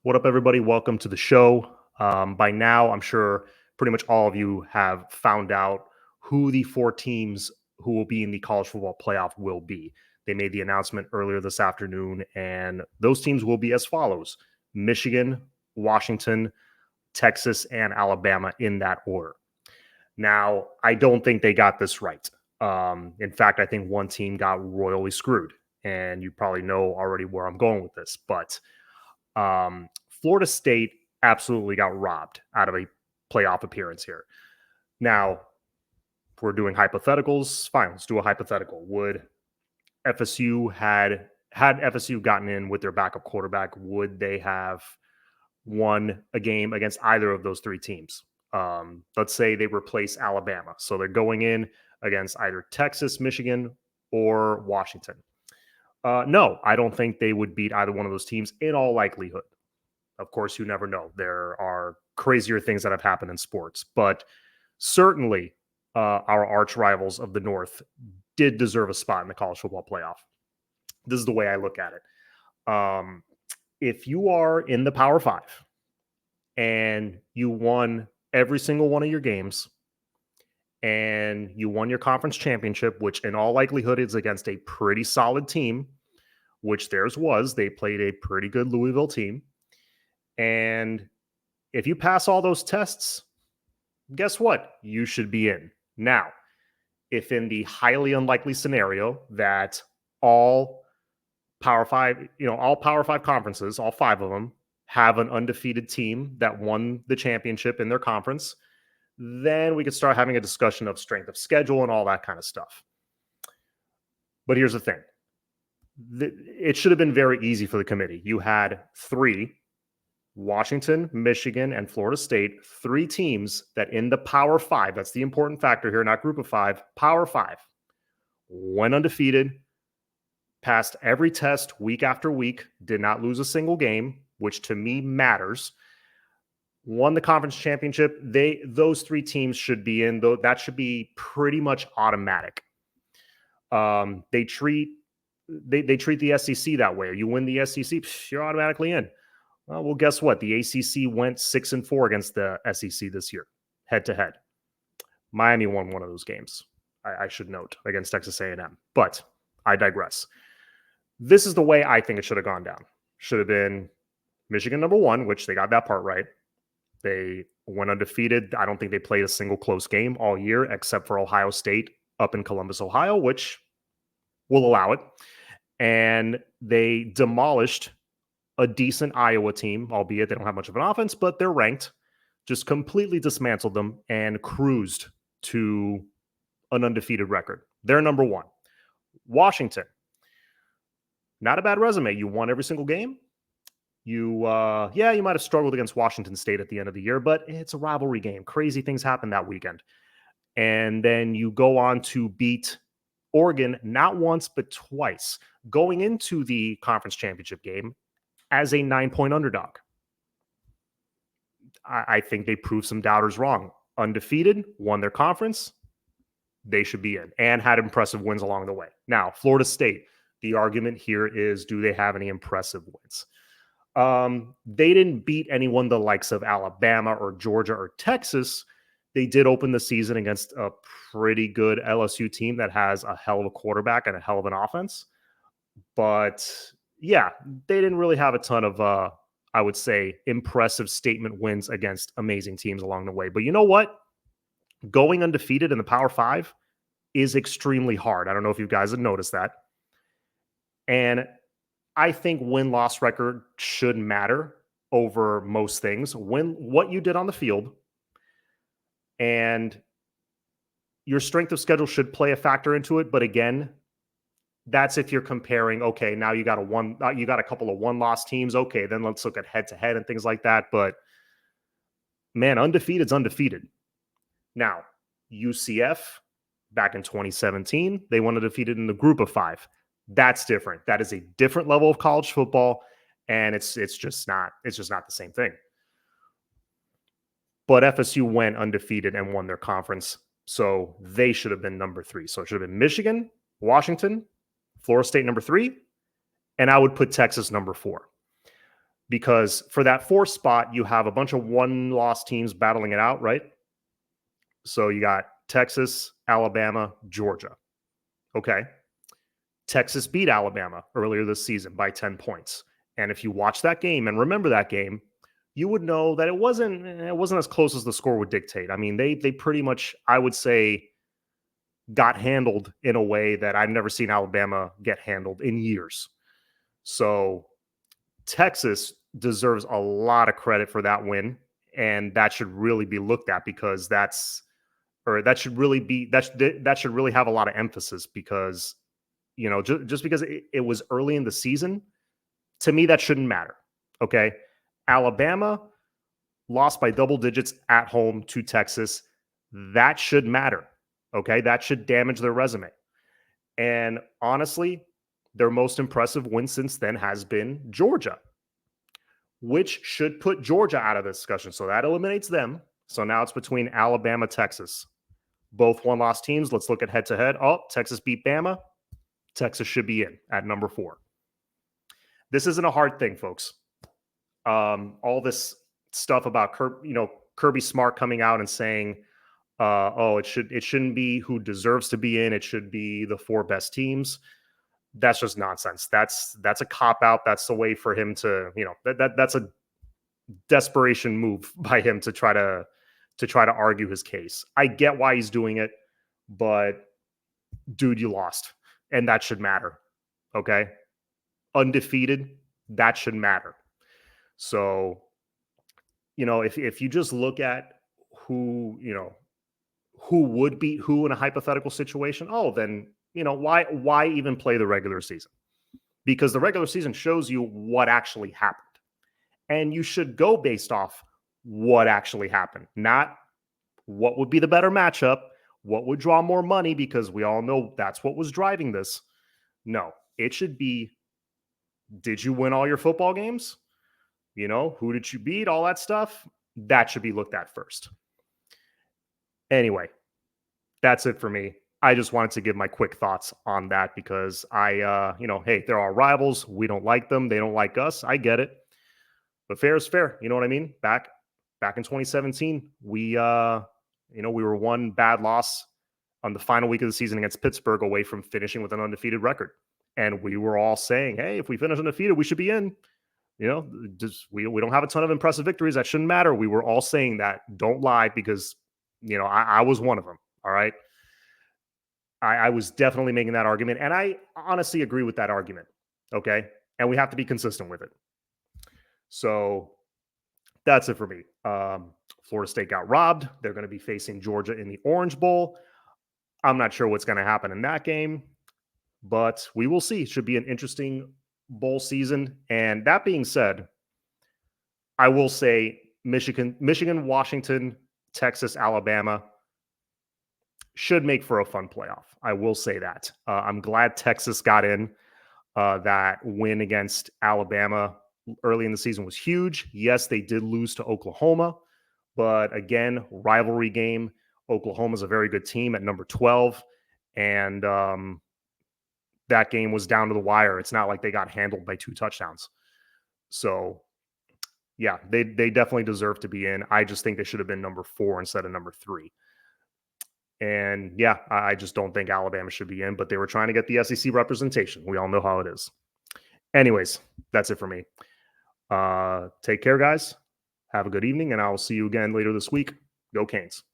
What up, everybody? Welcome to the show. By now, I'm sure pretty much all of you have found out who the four teams who will be in the college football playoff will be. They made the announcement earlier this afternoon, and those teams will be as follows: Michigan, Washington, Texas, and Alabama in that order. Now, I don't think they got this right. In fact, I think one team got royally screwed, and you probably know already where I'm going with this, but Florida State absolutely got robbed out of a playoff appearance here. Now, if we're doing hypotheticals, fine, let's do a hypothetical. Would FSU had FSU gotten in with their backup quarterback, would they have won a game against either of those three teams? Let's say they replace Alabama. So they're going in against either Texas, Michigan, or Washington. No, I don't think they would beat either one of those teams in all likelihood. Of course, you never know. There are crazier things that have happened in sports, but certainly our arch rivals of the North did deserve a spot in the college football playoff. This is the way I look at it. If you are in the Power Five and you won every single one of your games and you won your conference championship, which in all likelihood is against a pretty solid team, which theirs was. They played a pretty good Louisville team. And if you pass all those tests, guess what? You should be in. Now, if in the highly unlikely scenario that all Power Five, all Power Five conferences, all five of them, have an undefeated team that won the championship in their conference, then we could start having a discussion of strength of schedule and all that kind of stuff. But here's the thing. It should have been very easy for the committee. You had three: Washington, Michigan, and Florida State, three teams that in the Power Five, that's the important factor here, not Group of Five, Power Five, went undefeated, passed every test week after week, did not lose a single game, which to me matters, won the conference championship. Those three teams should be in, though. That should be pretty much automatic. They treat the SEC that way. You win the SEC, you're automatically in. Well, guess what? The ACC went 6-4 against the SEC this year, head to head. Miami won one of those games, I should note, against Texas A&M. But I digress. This is the way I think it should have gone down. Should have been Michigan number one, which they got that part right. They went undefeated. I don't think they played a single close game all year, except for Ohio State up in Columbus, Ohio, which will allow it. And they demolished a decent Iowa team, albeit they don't have much of an offense, but they're ranked, just completely dismantled them and cruised to an undefeated record. They're number one. Washington, not a bad resume. You won every single game. You might have struggled against Washington State at the end of the year, but it's a rivalry game. Crazy things happen that weekend. And then you go on to beat Oregon not once, but twice, going into the conference championship game as a 9-point underdog. I think they proved some doubters wrong. Undefeated, won their conference. They should be in and had impressive wins along the way. Now, Florida State, the argument here is, do they have any impressive wins? They didn't beat anyone the likes of Alabama or Georgia or Texas. They did open the season against a pretty good LSU team that has a hell of a quarterback and a hell of an offense. But yeah, they didn't really have a ton of, I would say, impressive statement wins against amazing teams along the way. But you know what? Going undefeated in the Power Five is extremely hard. I don't know if you guys have noticed that. And I think win-loss record should matter over most things. What you did on the field and your strength of schedule should play a factor into it. But again, that's if you're comparing, okay, now you got a couple of one-loss teams. Okay, then let's look at head-to-head and things like that. But man, undefeated's undefeated. Now, UCF, back in 2017, they won undefeated in the Group of Five. That's different. That is a different level of college football, and it's just not the same thing. But FSU went undefeated and won their conference, so they should have been number three. So it should have been Michigan, Washington, Florida State number three, and I would put Texas number four. because for that 4th spot, you have a bunch of one-loss teams battling it out, right? So you got Texas, Alabama, Georgia. Okay. Texas beat Alabama earlier this season by 10 points. And if you watch that game and remember that game, you would know that it wasn't as close as the score would dictate. I mean, they pretty much, I would say, got handled in a way that I've never seen Alabama get handled in years. So Texas deserves a lot of credit for that win, and that should really be looked at because that should really have a lot of emphasis because just because it was early in the season, to me that shouldn't matter. Okay, Alabama lost by double digits at home to Texas. That should matter. Okay, that should damage their resume. And honestly, their most impressive win since then has been Georgia, which should put Georgia out of the discussion. So that eliminates them. So now it's between Alabama, Texas. Both one-loss teams. Let's look at head-to-head. Oh, Texas beat Bama. Texas should be in at number 4. This isn't a hard thing, folks. All this stuff about Kirby Smart coming out and saying, it shouldn't be who deserves to be in. It should be the 4 best teams. That's just nonsense. That's a cop out. That's a way for him to, that's a desperation move by him to try to argue his case. I get why he's doing it, but dude, you lost, and that should matter. Okay, undefeated, that should matter. So, if you just look at who would beat who in a hypothetical situation, then why even play the regular season? Because the regular season shows you what actually happened. And you should go based off what actually happened, not what would be the better matchup, what would draw more money, because we all know that's what was driving this. No, it should be, did you win all your football games? Who did you beat? All that stuff. That should be looked at first. Anyway, that's it for me. I just wanted to give my quick thoughts on that because hey, they're our rivals. We don't like them. They don't like us. I get it. But fair is fair. You know what I mean? Back in 2017, we were one bad loss on the final week of the season against Pittsburgh away from finishing with an undefeated record. And we were all saying, hey, if we finish undefeated, we should be in. We don't have a ton of impressive victories. That shouldn't matter. We were all saying that. Don't lie, because, I was one of them. All right. I was definitely making that argument. And I honestly agree with that argument. Okay. And we have to be consistent with it. So that's it for me. Florida State got robbed. They're going to be facing Georgia in the Orange Bowl. I'm not sure what's going to happen in that game, but we will see. It should be an interesting bowl season. And that being said, I will say Michigan, Washington, Texas, Alabama should make for a fun playoff. I will say that. I'm glad Texas got in. That win against Alabama early in the season was huge. Yes, they did lose to Oklahoma, but again, rivalry game. Oklahoma's a very good team at number 12, and that game was down to the wire. It's not like they got handled by 2 touchdowns. So, yeah, they definitely deserve to be in. I just think they should have been number 4 instead of number 3. And yeah, I just don't think Alabama should be in, but they were trying to get the SEC representation. We all know how it is. Anyways, that's it for me. Take care, guys. Have a good evening, and I will see you again later this week. Go Canes.